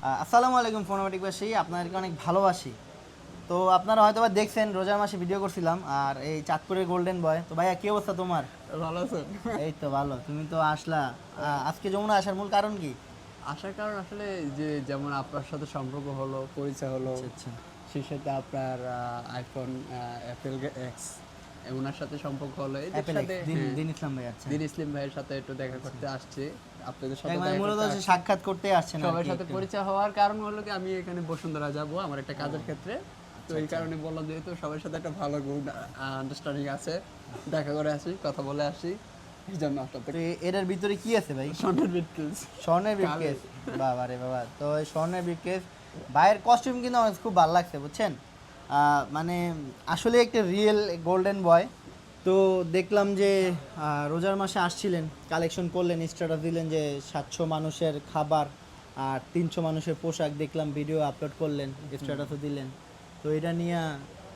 আসসালামু আলাইকুম ফোনোমেটিকবাসী, আপনাদেরকে অনেক ভালোবাসি। তো আপনারা হয়তো বা দেখছেন রোজার মাসে ভিডিও করছিলাম, আর এই চাঁদপুরের গোল্ডেন বয়। তো ভাইয়া কি অবস্থা তোমার? ভালো আছেন? এই তো ভালো। তুমি তো আসলা, আজকে যমুনা আসার মূল কারণ কি? আসার কারণ আসলে যে যেমন আপনার সাথে সম্পর্ক হলো, পরিচয় হলো, আচ্ছা সেই সাথে আপনার আইফোন অ্যাপেল এক্স ওনার সাথে সম্পর্ক হলো, এদের অ্যাপেল সাথে দিন ইসলাম ভাই। আচ্ছা, দিন ইসলিম ভাইয়ের সাথে একটু দেখা করতে আসছে, আপনাদের সাথে মানে দেখা মূলত করতে হচ্ছে আসছি। সাক্ষাৎ করতে আসছেন আর সবার কি সাথে একটু। পরিচয় হওয়ার কারণ হলো কি আমি এখানে বসুন্ধরা যাব আমার একটা কাজের ক্ষেত্রে, তো এই কারণে বললাম যেহেতু সবার সাথে একটা ভালো গুড আন্ডারস্ট্যান্ডিং আছে, দেখা করে আসি, কথা বলে আসি, এই জন্য আপনাদের তো এটার ভিতরে কি আছে ভাই? স্বর্ণের বিটকেস। স্বর্ণের ব্রিফকেস। বাবা রে বাবা। তো এই স্বর্ণের ব্রিফকেস, ভাইয়ের কস্টিউম কিন্তু আমার খুব ভালো লাগছে, বুঝছেন। মানে আসলে একটা রিয়েল গোল্ডেন বয়। তো দেখলাম যে রোজার মাসে আসছিলেন, কালেকশন করলেন, স্ট্যাটাস দিলেন যে 700 মানুষের খাবার আর 300 মানুষের পোশাক, দেখলাম ভিডিও আপলোড করলেন, স্ট্যাটাসও দিলেন। তো এটা নিয়ে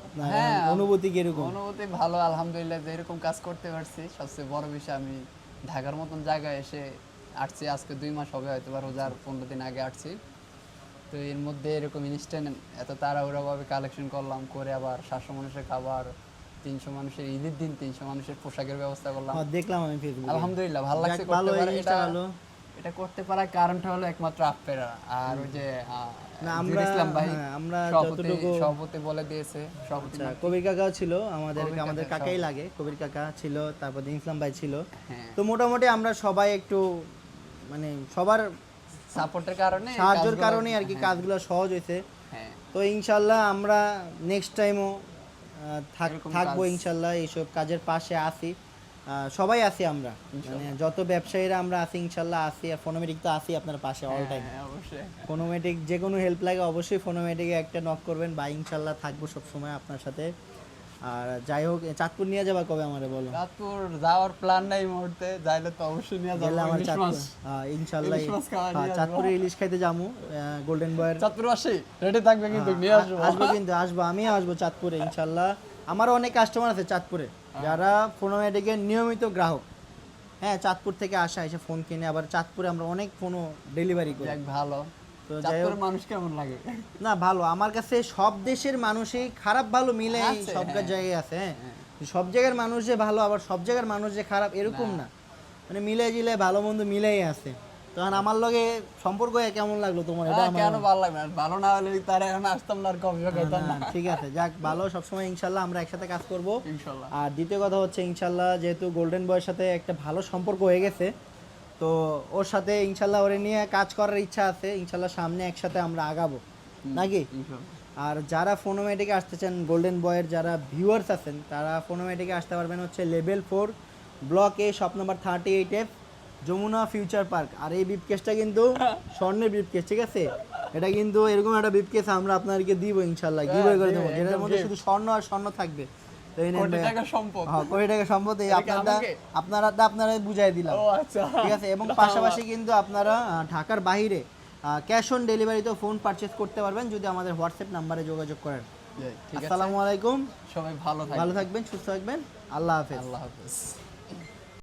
আপনার হ্যাঁ, অনুভূতি কিরকম? অনুভূতি ভালো আলহামদুলিল্লাহ, যে এরকম কাজ করতে পারছি সবচেয়ে বড় বিষয়। আমি ঢাকার মতন জায়গায় এসে আসছি, আজকে 2 মাস হবে হয়তো, বা রোজার 15 দিন আগে আসছি। তো এর মধ্যে এরকম ইনস্ট্যান্ট এত তাড়াহুড়োভাবে কালেকশন করলাম, করে আবার 700 মানুষের খাবার, 300 মানুষের ঈদের দিন 300 মানুষের পোশাকের ব্যবস্থা করলাম। দেখলাম আমি ফেসবুকে। আলহামদুলিল্লাহ ভালো লাগছে ভালো, করতে এই পারে। জিনিসটা এটা ভালো। এটা করতে পারার কারণটা হলো একমাত্র আপনারা আর ওই যে না, জির ইসলাম ভাই, আমরা সভাপতি যতটুকু, সভাপতি বলে দিয়েছে, সভাপতি আচ্ছা, নাম কি? কবির কাকাও ছিল আমাদের, কবির আমাদের কাকা, কাকাই লাগে, কবির কাকা ছিল, তারপর দিন ইসলাম ভাই ছিল। হ্যাঁ, তো মোটামুটি আমরা সবাই একটু মানে সবার সাপোর্টের কারণে সাহায্যের কারণে আর কি হ্যাঁ, কাজগুলো সহজ হয়েছে। হ্যাঁ, তো ইনশাল্লাহ আমরা নেক্সট টাইমও এরকম থাকবো কাজ। ইনশাল্লাহ, এইসব কাজের পাশে আসি। সবাই আছি আমরা, মানে যত ব্যবসায়ীরা আমরা আছি ইনশাল্লাহ আছি, আর ফোনোমেটিক তো আছি আপনার পাশে অল টাইম। হ্যাঁ, অবশ্যই। ফোনোমেটিক যে কোনো হেল্প লাগে অবশ্যই ফোনোমেটিকে একটা নক করবেন, বা ইনশাল্লাহ থাকবো সব সময় আপনার সাথে। আর যাই হোক, চাঁদপুর নিয়ে যাবা কবে আমারে বলো? চাঁদপুর যাওয়ার প্ল্যান নাই এই মুহূর্তে, যাইলে তো অবশ্যই নিয়ে যাবো। গেলে আমার ইলিশ চাঁদপুর, মাছ, ইনশাল্লাহ ইলিশ মাছ খাওয়া নিয়ে আসবো। চাঁদপুরে ইলিশ খাইতে যাবো, গোল্ডেন বয়ের। চাঁদপুর আসি, রেডি থাকবে কিন্তু, নিয়ে আসবো। আসবো কিন্তু আসবো, আমিও আসবো চাঁদপুরে ইনশাল্লাহ। আমারও অনেক কাস্টমার আছে চাঁদপুরে যারা ফোনোমেটিকের নিয়মিত গ্রাহক। হ্যাঁ, চাঁদপুর থেকে আসা, এসে ফোন কিনে, আবার চাঁদপুরে আমরা অনেক ফোনও ডেলিভারি করি। যাক ভালো। তো যাই হোক, চাঁদপুরের মানুষ কেমন লাগে? না ভালো, আমার কাছে সব দেশের মানুষই খারাপ ভালো মিলে আছে, সব হ্যাঁ। জায়গায় আছে। হ্যাঁ, সব জায়গার মানুষ যে ভালো আবার সব জায়গার মানুষ যে খারাপ এরকম না, মানে মিলে জিলে ভালো মন্দ মিলেই আছে। তখন আমার লগে সম্পর্ক কেমন লাগলো তোমার, এটা আমার কেন ভালো লাগবে না? ভালো না হলে তারা এখন আসতাম না আর কবে খাইতাম না। ঠিক আছে, যাক ভালো, সবসময় ইনশাল্লাহ আমরা একসাথে কাজ করব। ইনশাল্লাহ। আর দ্বিতীয় কথা হচ্ছে ইনশাল্লাহ যেহেতু গোল্ডেন বয়ের সাথে একটা ভালো সম্পর্ক হয়ে গেছে, তো ওর সাথে ইনশাল্লাহ ওরে নিয়ে কাজ করার ইচ্ছা আছে, ইনশাল্লাহ সামনে একসাথে আমরা আগাবো নাকি। ইনশাল্লাহ। আর যারা ফোনোমেটিকে আসতে চান, গোল্ডেন বয়ের যারা ভিউয়ার্স আছেন, তারা ফোনোমেটিকে আসতে পারবেন হচ্ছে level 4 block A, shop number 38F, Jamuna future park. আর এই ব্রিফকেসটা কিন্তু স্বর্ণের ব্রিফকেস, ঠিক আছে। এটা কিন্তু এরকম একটা ব্রিফকেস আমরা আপনাদেরকে দিব ইনশাল্লাহ, গিভওয়ে করে দেবো, যেটার একদম মধ্যে gift। শুধু স্বর্ণ আর স্বর্ণ থাকবে। তো এই নেন কোটি ভাইয়া। টাকা সম্পদ। হ্যাঁ, কোটি টাকা সম্পদ, এই এটা কি আমাকে? আপনারা বুঝাই দিলাম, ও আচ্ছা। ঠিক আছে। এবং পাশাপাশি কিন্তু আপনারা ঢাকার বাইরে ক্যাশ অন ডেলিভারিতেও ফোন পারচেজ করতে পারবেন যদি আমাদের হোয়াটসঅ্যাপ নাম্বারে যোগাযোগ করেন। ঠিক আছে, আসসালামু আলাইকুম, সবাই ভালো ভালো থাকবেন। থাকবেন, সুস্থ থাকবেন, আল্লাহ হাফেজ। আল্লাহ হাফেজ।